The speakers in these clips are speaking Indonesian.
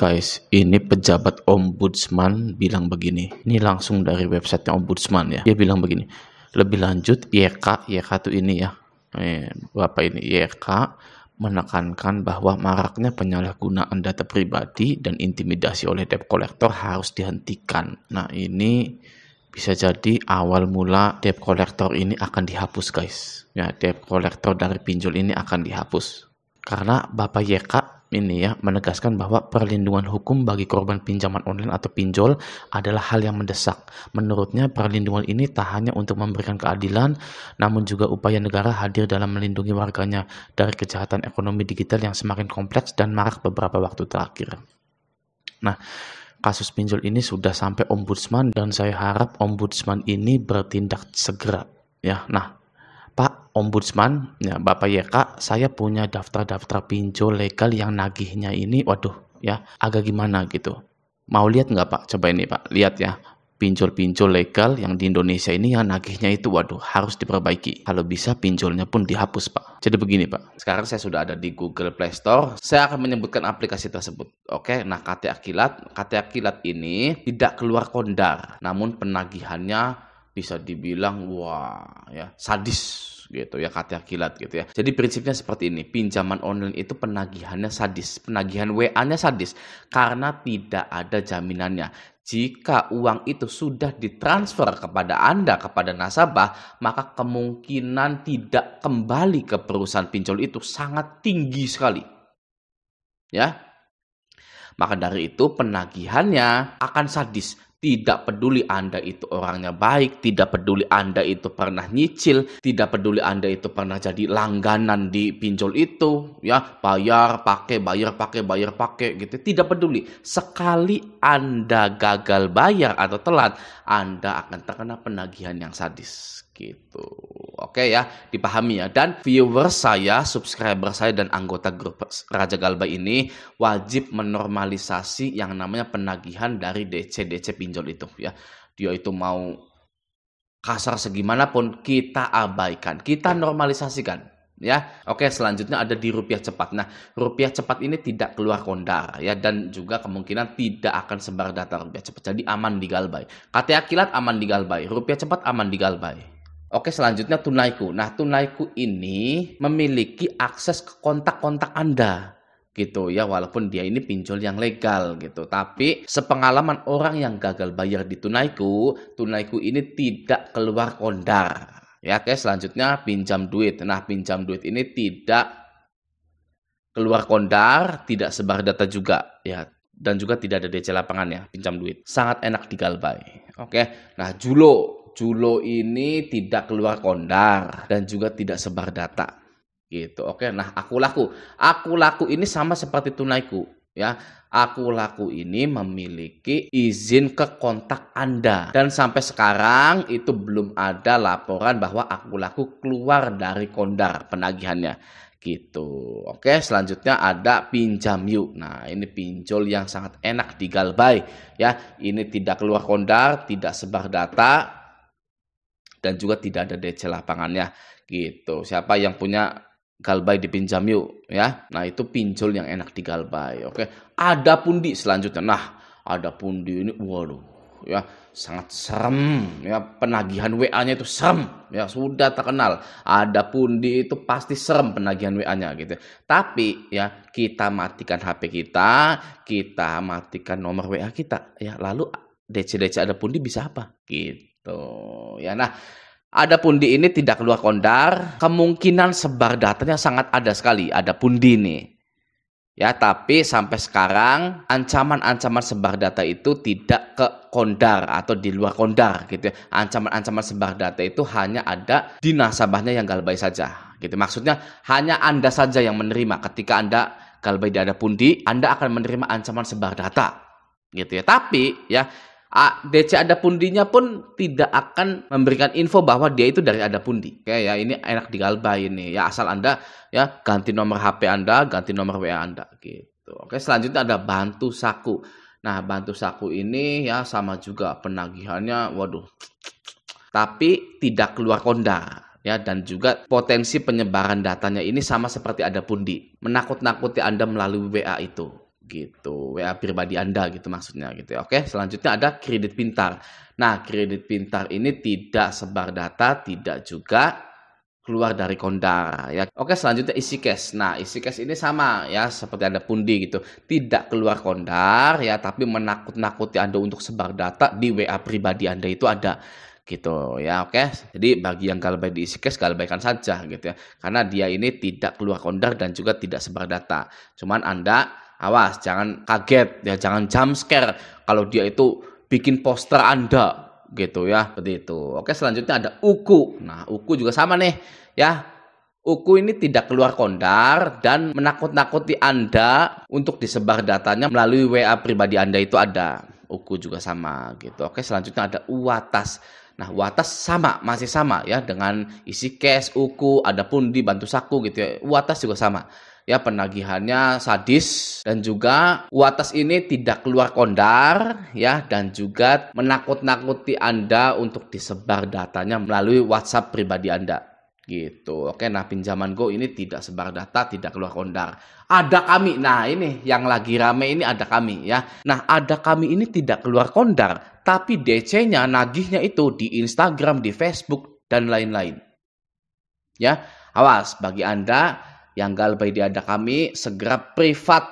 Guys, ini pejabat ombudsman bilang begini. Ini langsung dari websitenya ombudsman ya. Dia bilang begini. Lebih lanjut, YK tuh ini ya. Bapak ini YK menekankan bahwa maraknya penyalahgunaan data pribadi dan intimidasi oleh debt collector harus dihentikan. Nah, ini bisa jadi awal mula debt collector ini akan dihapus, guys. Ya, debt collector dari pinjol ini akan dihapus. Karena Bapak YK ini ya menegaskan bahwa perlindungan hukum bagi korban pinjaman online atau pinjol adalah hal yang mendesak. Menurutnya perlindungan ini tak hanya untuk memberikan keadilan, namun juga upaya negara hadir dalam melindungi warganya dari kejahatan ekonomi digital yang semakin kompleks dan marak beberapa waktu terakhir. Nah, kasus pinjol ini sudah sampai ombudsman dan saya harap ombudsman ini bertindak segera ya. Nah, Pak Ombudsman, ya Bapak YK, saya punya daftar-daftar pinjol legal yang nagihnya ini, waduh, ya agak gimana gitu. Mau lihat nggak Pak? Coba ini Pak, lihat ya. Pinjol-pinjol legal yang di Indonesia ini yang nagihnya itu, waduh, harus diperbaiki. Kalau bisa pinjolnya pun dihapus Pak. Jadi begini Pak, sekarang saya sudah ada di Google Play Store. Saya akan menyebutkan aplikasi tersebut. Oke, nah KTA Kilat ini tidak keluar kondar, namun penagihannya bisa dibilang wah ya sadis gitu ya, KTA Kilat gitu ya. Jadi prinsipnya seperti ini, pinjaman online itu penagihannya sadis, penagihan WA-nya sadis karena tidak ada jaminannya. Jika uang itu sudah ditransfer kepada Anda, kepada nasabah, maka kemungkinan tidak kembali ke perusahaan pinjol itu sangat tinggi sekali. Ya. Maka dari itu penagihannya akan sadis. Tidak peduli Anda itu orangnya baik, tidak peduli Anda itu pernah nyicil, tidak peduli Anda itu pernah jadi langganan di pinjol itu, ya, bayar pakai gitu. Tidak peduli. Sekali Anda gagal bayar atau telat, Anda akan terkena penagihan yang sadis gitu. Oke ya, dipahami ya. Dan viewer saya, subscriber saya dan anggota grup Raja Galbay ini wajib menormalisasi yang namanya penagihan dari DC pinjol itu ya. Dia itu mau kasar segimanapun kita abaikan, kita normalisasikan ya. Oke, selanjutnya ada di rupiah cepat. Nah, rupiah cepat ini tidak keluar kondar ya, dan juga kemungkinan tidak akan sebar data rupiah cepat. Jadi aman di Galbay. KTA Kilat aman di Galbay, rupiah cepat aman di Galbay. Oke, selanjutnya Tunaiku. Nah, Tunaiku ini memiliki akses ke kontak-kontak Anda gitu ya, walaupun dia ini pinjol yang legal gitu. Tapi sepengalaman orang yang gagal bayar di Tunaiku ini tidak keluar kondar. Ya, oke, selanjutnya pinjam duit. Nah, pinjam duit ini tidak keluar kondar, tidak sebar data juga ya, dan juga tidak ada DC lapangan ya, pinjam duit. Sangat enak di Galbay. Oke. Nah, Julo ini tidak keluar kondar dan juga tidak sebar data gitu. Oke, nah aku laku ini sama seperti Tunaiku ya. Aku laku ini memiliki izin ke kontak Anda dan sampai sekarang itu belum ada laporan bahwa aku laku keluar dari kondar penagihannya gitu. Oke, selanjutnya ada Pinjam Yuk. Nah, ini pinjol yang sangat enak di Galbay ya. Ini tidak keluar kondar, tidak sebar data, dan juga tidak ada DC lapangannya gitu. Siapa yang punya Galbay dipinjam yuk ya. Nah, itu pinjol yang enak di Galbay. Oke. Ada Pundi selanjutnya. Nah, ada Pundi ini waduh ya, sangat serem ya, penagihan WA-nya itu serem ya, sudah terkenal. Ada Pundi itu pasti serem penagihan WA-nya gitu. Tapi ya, kita matikan HP kita matikan nomor WA kita ya. Lalu DC ada Pundi bisa apa? Gitu. Ya, nah, ada Pundi ini tidak keluar kondar, kemungkinan sebar datanya sangat ada sekali, ada Pundi nih. Ya, tapi sampai sekarang ancaman-ancaman sebar data itu tidak ke kondar atau di luar kondar gitu ya. Ancaman-ancaman sebar data itu hanya ada di nasabahnya yang Galbay saja gitu. Maksudnya hanya Anda saja yang menerima. Ketika Anda Galbay ada Pundi, Anda akan menerima ancaman sebar data gitu ya. Tapi ya, DC ada Pundinya pun tidak akan memberikan info bahwa dia itu dari ada Pundi. Oke ya, ini enak di Galbay ini ya, asal Anda ya ganti nomor HP Anda, ganti nomor WA Anda gitu. Oke, selanjutnya ada Bantu Saku. Nah, Bantu Saku ini ya sama juga penagihannya waduh, tapi tidak keluar kondar ya, dan juga potensi penyebaran datanya ini sama seperti ada Pundi, menakut-nakuti Anda melalui WA itu gitu. WA pribadi Anda gitu maksudnya gitu ya. Oke, selanjutnya ada kredit pintar. Nah, kredit pintar ini tidak sebar data, tidak juga keluar dari kondar ya. Oke, selanjutnya isi cash. Nah, isi cash ini sama ya seperti ada pundi gitu. Tidak keluar kondar ya, tapi menakut-nakuti Anda untuk sebar data di WA pribadi Anda itu ada gitu ya. Oke. Jadi bagi yang galbay di isi cash, galbaykan saja gitu ya. Karena dia ini tidak keluar kondar dan juga tidak sebar data. Cuman Anda awas jangan kaget ya, jangan jump scare kalau dia itu bikin poster Anda gitu ya, seperti itu. Oke, selanjutnya ada UKU. Nah, UKU juga sama nih ya. UKU ini tidak keluar kondar dan menakut-nakuti Anda untuk disebar datanya melalui WA pribadi Anda itu ada. UKU juga sama gitu. Oke, selanjutnya ada UATAS. Nah, UATAS sama, masih sama ya dengan isi cash, UKU, ada pundi, bantu saku gitu ya. UATAS juga sama. Ya, penagihannya sadis dan juga UATAS ini tidak keluar kondar ya, dan juga menakut-nakuti Anda untuk disebar datanya melalui WhatsApp pribadi Anda gitu. Oke, nah pinjaman Go ini tidak sebar data, tidak keluar kondar. Ada kami. Nah, ini yang lagi rame ini ada kami ya. Nah, ada kami ini tidak keluar kondar, tapi DC-nya nagihnya itu di Instagram, di Facebook dan lain-lain. Ya, awas bagi Anda yang galbay di Ada Kami, segera privat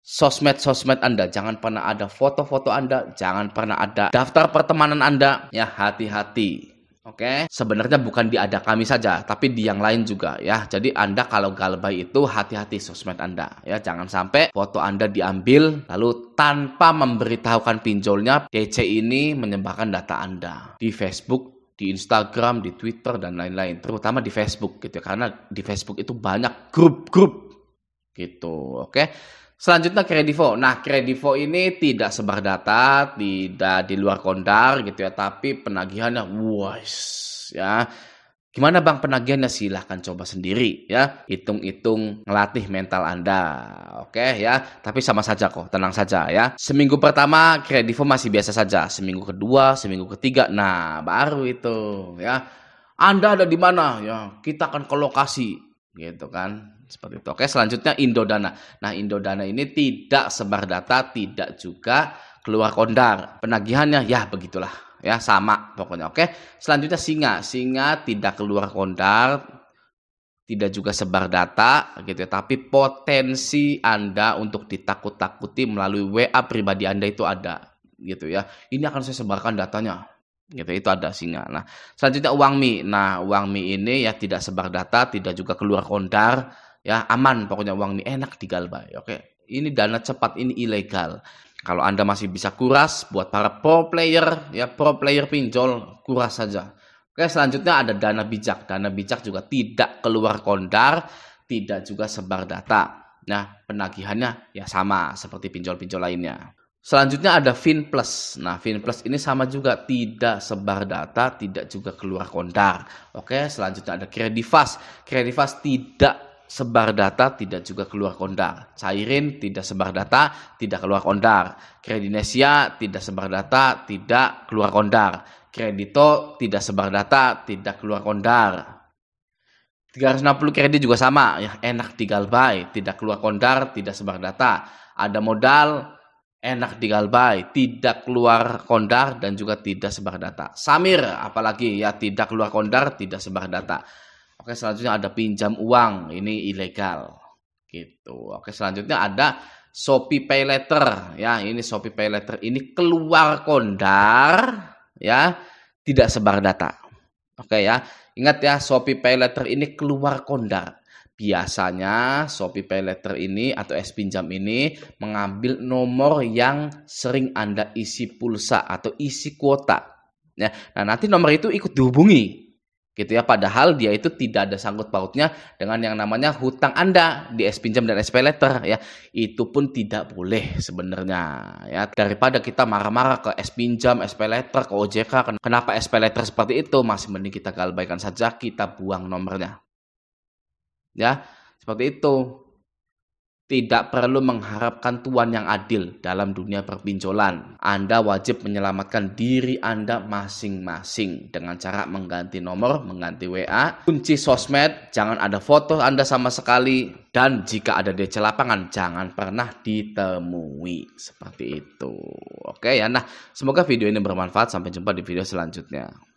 sosmed-sosmed Anda. Jangan pernah ada foto-foto Anda, jangan pernah ada daftar pertemanan Anda. Ya, hati-hati. Oke, sebenarnya bukan di Ada Kami saja, tapi di yang lain juga ya. Jadi Anda kalau galbay itu hati-hati sosmed Anda ya. Jangan sampai foto Anda diambil lalu tanpa memberitahukan pinjolnya, DC ini menyebarkan data Anda di Facebook, di Instagram, di Twitter, dan lain-lain. Terutama di Facebook gitu. Karena di Facebook itu banyak grup-grup gitu. Oke. Selanjutnya Kredivo. Nah, Kredivo ini tidak sebar data, tidak di luar kondar gitu ya. Tapi penagihannya, ya. Gimana Bang penagihannya? Silahkan coba sendiri ya. Hitung-hitung ngelatih mental Anda. Oke ya. Tapi sama saja kok, tenang saja ya. Seminggu pertama Kredivo masih biasa saja. Seminggu kedua, seminggu ketiga, nah baru itu ya. Anda ada di mana? Ya, kita akan ke lokasi gitu kan. Seperti itu. Oke, selanjutnya Indodana. Nah, Indodana ini tidak sebar data, tidak juga keluar kondar. Penagihannya ya begitulah. Ya, sama pokoknya. Oke. Selanjutnya Singa tidak keluar kondar, tidak juga sebar data gitu ya, tapi potensi Anda untuk ditakut-takuti melalui WA pribadi Anda itu ada gitu ya. Ini akan saya sebarkan datanya. Gitu, itu ada Singa. Nah, selanjutnya Uangmi. Nah, Uangmi ini ya tidak sebar data, tidak juga keluar kondar, ya aman pokoknya Uangmi, enak digalbay. Oke. Ini dana cepat, ini ilegal. Kalau Anda masih bisa kuras, buat para pro player, ya pro player pinjol, kuras saja. Oke, selanjutnya ada Dana Bijak. Dana Bijak juga tidak keluar kondar, tidak juga sebar data. Nah, penagihannya ya sama seperti pinjol-pinjol lainnya. Selanjutnya ada FinPlus. Nah, FinPlus ini sama juga, tidak sebar data, tidak juga keluar kondar. Oke, selanjutnya ada Kredivas. Kredivas tidak sebar data, tidak juga keluar kondar. Cairin tidak sebar data, tidak keluar kondar. Kredinesia tidak sebar data, tidak keluar kondar. Kredito tidak sebar data, tidak keluar kondar. 360 kredit juga sama, ya enak digalbay, tidak keluar kondar, tidak sebar data. Ada modal, enak digalbay, tidak keluar kondar dan juga tidak sebar data. Samir apalagi ya tidak keluar kondar, tidak sebar data. Oke, selanjutnya ada pinjam uang, ini ilegal gitu. Oke, selanjutnya ada Shopee Pay Later ya, ini Shopee Pay Later ini keluar kondar ya, tidak sebar data. Oke ya, ingat ya, Shopee Pay Later ini keluar kondar. Biasanya Shopee Pay Later ini atau S-Pinjam ini mengambil nomor yang sering Anda isi pulsa atau isi kuota. Ya, nah nanti nomor itu ikut dihubungi gitu ya, padahal dia itu tidak ada sangkut pautnya dengan yang namanya hutang Anda di S-Pinjam dan S-Pay Later ya. Itu pun tidak boleh sebenarnya ya. Daripada kita marah-marah ke S-Pinjam, S-Pay Later, ke OJK, kenapa S-Pay Later seperti itu, masih mending kita galbaikan saja, kita buang nomornya. Ya, seperti itu. Tidak perlu mengharapkan tuan yang adil dalam dunia perpinjolan. Anda wajib menyelamatkan diri Anda masing-masing dengan cara mengganti nomor, mengganti WA, kunci sosmed, jangan ada foto Anda sama sekali, dan jika ada DC lapangan jangan pernah ditemui. Seperti itu. Oke ya. Nah, semoga video ini bermanfaat. Sampai jumpa di video selanjutnya.